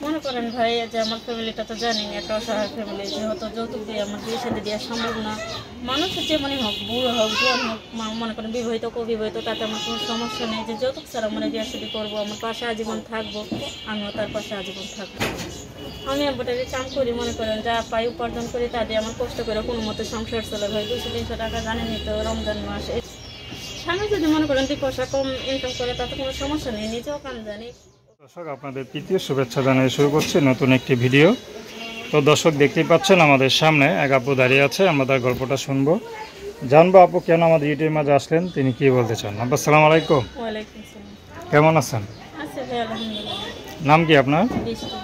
মনে করেন ভাই যে আমার ফ্যামিলিটা তো জানেন একটা অসহায় ফ্যামিলি, যেহেতু যৌতুক দিয়ে আমার বিয়ে শাদী দেওয়া সম্ভব না। মানুষ যেমনই হোক, বুড়ো হোক জোয়ান হোক, মনে করেন বিবাহিত অবিবাহিত, তাতে আমার কোনো সমস্যা নেই যে যৌতুক ছাড়া মানে বিয়ে শাদী করবো, আমার পাশে আজীবন থাকবো, আমিও তার পাশে আজীবন থাকবো। আমি এমব্রয়ডারি কাম করি, মনে করেন যা পাই উপার্জন করি তা দিয়ে আমার কষ্ট করে কোনো মতো সংসার চলে ভাই। 200-300 টাকা জানেনই তো, রমজান মাস। স্বামী যদি মনে করেন 2 পয়সা কম ইনকাম করে তাতে কোনো সমস্যা নেই, নিজেও কাম জানি। দর্শক, আপনাদের প্রীতীয় শুভেচ্ছা জানিয়ে শুরু করছি নতুন একটি ভিডিও। তো দর্শক, দেখতেই পাচ্ছেন আমাদের সামনে এক আপু দাঁড়িয়ে আছে, আমরা তার গল্পটা শুনবো, জানবো আপু কেন আমাদের ইউটিউবের মাঝে আসলেন, তিনি কি বলতে চান। আপু আসসালামু আলাইকুম। ওয়ালাইকুম আসসালাম। কেমন আছেন? আচ্ছা ভাই, আলহামদুলিল্লাহ। নাম কি আপনার? বৃষ্টি।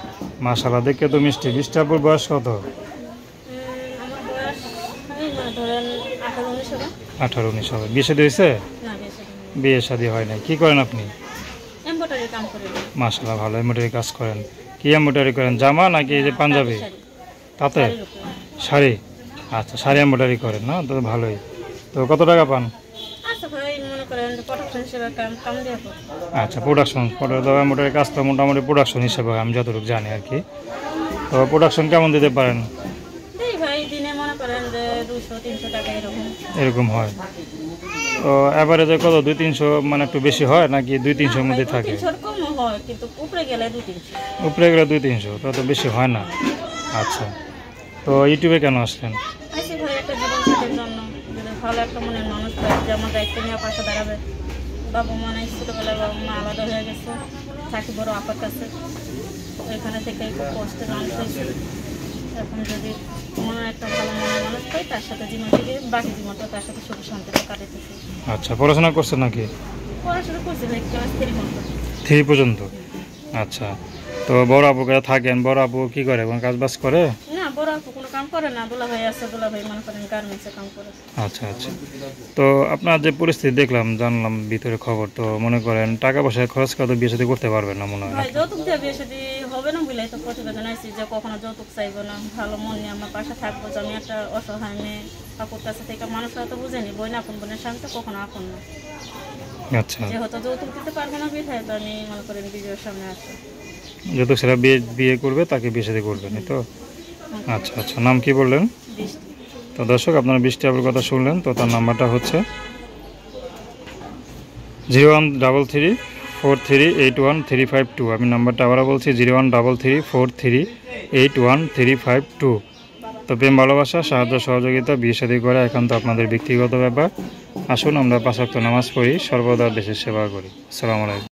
মাশাআল্লাহ, দেখে তো মিষ্টি। বৃষ্টি আপুর বয়স কত? আমার বয়স এই ধরেন 18-19 হবে। 18-19 হবে। বিয়ে শাদী হয়েছে? না, বেশি দিন। বিয়ে শাদী হয় নাই। কি করেন আপনি? এমব্রয়ডারি কাম করি। মাশাআল্লাহ, ভালো এমব্রয়ডারি কাজ করেন। কি এমব্রয়ডারি করেন, জামা নাকি এই যে পাঞ্জাবি? তাতে শাড়ি। আচ্ছা, শাড়ি এমব্রয়ডারি করেন না, তো ভালোই। তো কত টাকা পান? আচ্ছা ভাই, মনে করেন প্রোডাকশন হিসেবে কাম দিয়ে করো। আচ্ছা, প্রোডাকশন এমব্রয়ডারি কাজ তো মোটামুটি প্রোডাকশন হিসেবে আমি যতটুকু জানি আর কি। তো প্রোডাকশন কেমন দিতে পারেন? এই ভাই দিনে মনে করেন যে 200-300 টাকা এরকম হয়। তো অ্যাভারেজে কত, 200-300 মানে একটু বেশি হয় নাকি 200-300-র মধ্যে থাকে? 300 কম হয়, কিন্তু উপরে গেলে 200-300। উপরে গেলে 200-300, তো বেশি হয় না। আচ্ছা, তো ইউটিউবে কেন আসলেন? আইসি ভাই একটা জীবন সাথীর জন্য, যদি ভালো একটা মনের মানুষ পাই যে আমার দায়িত্ব নিয়ে পাশে দাঁড়াবে। বাবা মা নাই, ছোটোবেলায় বাবা মা আলাদা হয়ে গেছে, থাকি বড় আপার কাছে, ওইখানে থেকে খুব কষ্টে মানুষ হয়েছে। এখন যদি মনে একটা ভালো মনের মানুষ পাই, তার সাথে জীবন থেকে বাকি জীবনটা তার সাথে সুখ শান্তিতে কাটাইতেছি। আচ্ছা, পড়াশোনা করছেন নাকি? পড়াশোনা করছি ভাই, ক্লাস 3 পর্যন্ত। 3 পর্যন্ত। আচ্ছা, তো বড় আপু কাছে থাকেন, বড় আপু কি করে, কোনো কাজ বাজ করে? না, বড় আপু কোনো কাম করে না, দুলা ভাই আছে, দুলা ভাই মনে করেন গার্মেন্টসে কাম করে। আচ্ছা আচ্ছা, তো আপনার যে পরিস্থিতি দেখলাম, জানলাম ভিতরে খবর, তো মনে করেন টাকা পয়সা খরচ করে তো বিয়ে শাদী করতে পারবেন না মনে হয়। ভাই যৌতুক দিয়ে বিয়ে শাদী হবে না বলেই তো প্রতিবেদন আইসি যে কখনো যৌতুক চাইবো না, ভালো মন নিয়ে আমার পাশে থাকবো। যে আমি একটা অসহায় মেয়ে, আপুর কাছে থেকে মানুষরা তো বুঝেনি, বই না আপন বোনের স্বামী তো কখনো আপন না। আচ্ছা, যেহেতু যৌতুক দিতে পারবো না বিধায় তো আমি মনে করেন বিজয়ের সামনে আসি। যৌতুক সেটা বিয়ে করবে তাকে বিয়ে শাদী করবেন, তো আচ্ছা আচ্ছা, নাম কি বললেন? বৃষ্টি। তো দর্শক, আপনারা বৃষ্টি আপুর কথা শুনলেন, তো তার নাম্বারটা হচ্ছে 0133438135 আমি নাম্বারটা আবার বলছি 0133438135। তো প্রেম ভালোবাসা, সাহায্য সহযোগিতা, বিয়ে শাদী করা একান্ত আপনাদের ব্যক্তিগত ব্যাপার। আসুন আমরা 5 ওয়াক্ত নামাজ পড়ি, সর্বদা দেশের সেবা করি। আসসালামু আলাইকুম।